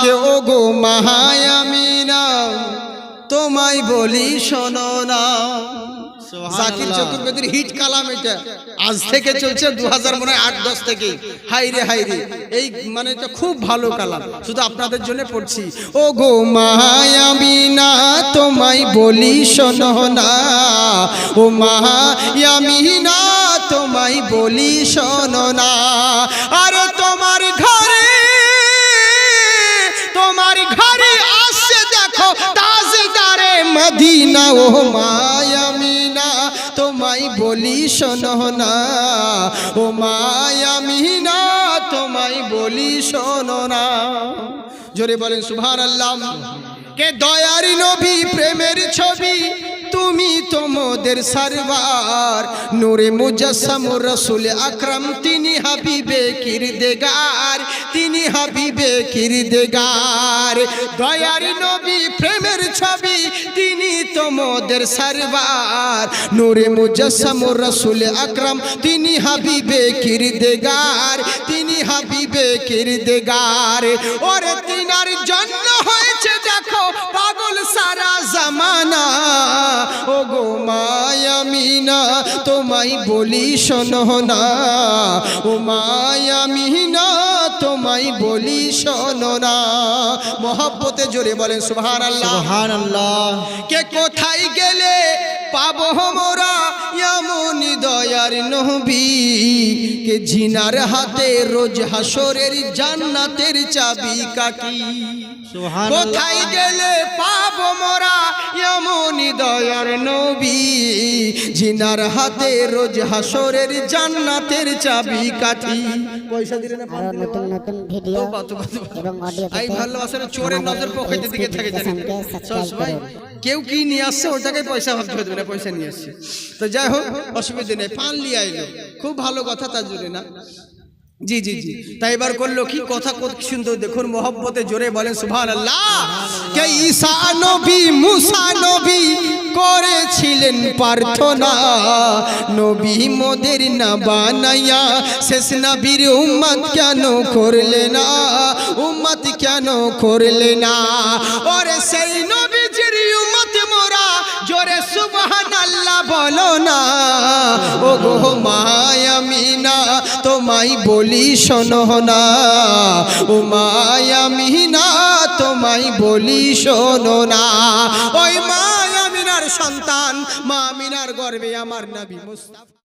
কে ওগো মায়ামিনা তোমায় বলি শোনো না। জাকির চতুর্বেদীর হিট কালাম এটা, আজ থেকে চলছে 2008-10 থেকে। হাইরে হাইরে, এই মানে এটা খুব ভালো কালাম, শুধু আপনাদের জন্য পড়ছি। ও গো মায়ামিনা তোমায় বলি শোনো না, ও মায়ামিনা তোমায় বলি শোনো না। আর তোমার ঘরে আসছে দেখো তাজদারে মদিনা, ও মায়ামিনা তোমায় বলি শোনো না, ও মায়ামিনা তোমায় বলি শোনো না। জোরে বলেন সুবহানাল্লাহ। কে দয়ার নবী প্রেমের ছবি তুমি তো মোদের সরওয়ার, নূরে মুজাসসাম রাসূল আকরাম তিনি হাবিবে কিরদেগার, তিনি হাবিবে কিরদেগার। দয়ার নবী প্রেমের ছবি তিনি তো মোদের সরওয়ার, নূরে মুজাসসাম রাসূল আকরাম তিনি হাবিবে কিরদেগার, তিনি হাবিবে কিরদেগার। ওরে তিনার জন্য হয়েছে দেখো পাগল সারা জামানা, ও গো মায়ামিনা তোমায় বলি শোনো না, ও মায়ামিনা তোমায় বলি শোনো না। মহব্বতে জোরে বলেন সুবহানাল্লাহ সুবহানাল্লাহ। কে কোথায় গেলে পাবো মোরা এমন দয়ার নবী, কে জিনার হাতে রোজ হাসরের জান্নাতের চাবি কাকি। কোথায় গেলে পাবো মোরা এমন দয়ার নবী, জিনার হাতে রোজ হাসরের জান্নাতের চাবি কাঠি। পয়সা দিলে না নতুন নতুন ভিডিও এবং অডিও আই ভালোবাসার চোরের নজর পকেটের দিকে থাকে জানেন সবাই। কেউ কি নিয়ে আসছে ওর জায়গায় পয়সা ভাবতে হবে না, পয়সা নিয়ে আসছে। তো যাই হোক অসুবিধা নেই, পান লিয়ে আইলো, খুব ভালো কথা, তার জন্য না। জি জি জি, তাই এবার করলো কি কথা কত সুন্দর দেখুন, মহব্বতে জোরে বলেন সুবহানাল্লাহ। কে ঈসা নবী মুসা নবী করেছিলেন প্রার্থনা, নবী মোদের না বানাইয়া শেষ নবীর উম্মত কেন করলে না, উম্মত কেন করলে না। ওরে সেই নবীজির উম্মত মোরা জোরে সুবহানাল্লাহ বলো না। ও গো মায়ামিনা তোমায় বলি শোনো না, ও মায়ামিনা তোমায় বলি শোনো না। ওই মায়ামিনার সন্তান মা আমিনার গর্ভে আমার নবী মুস্তাফা।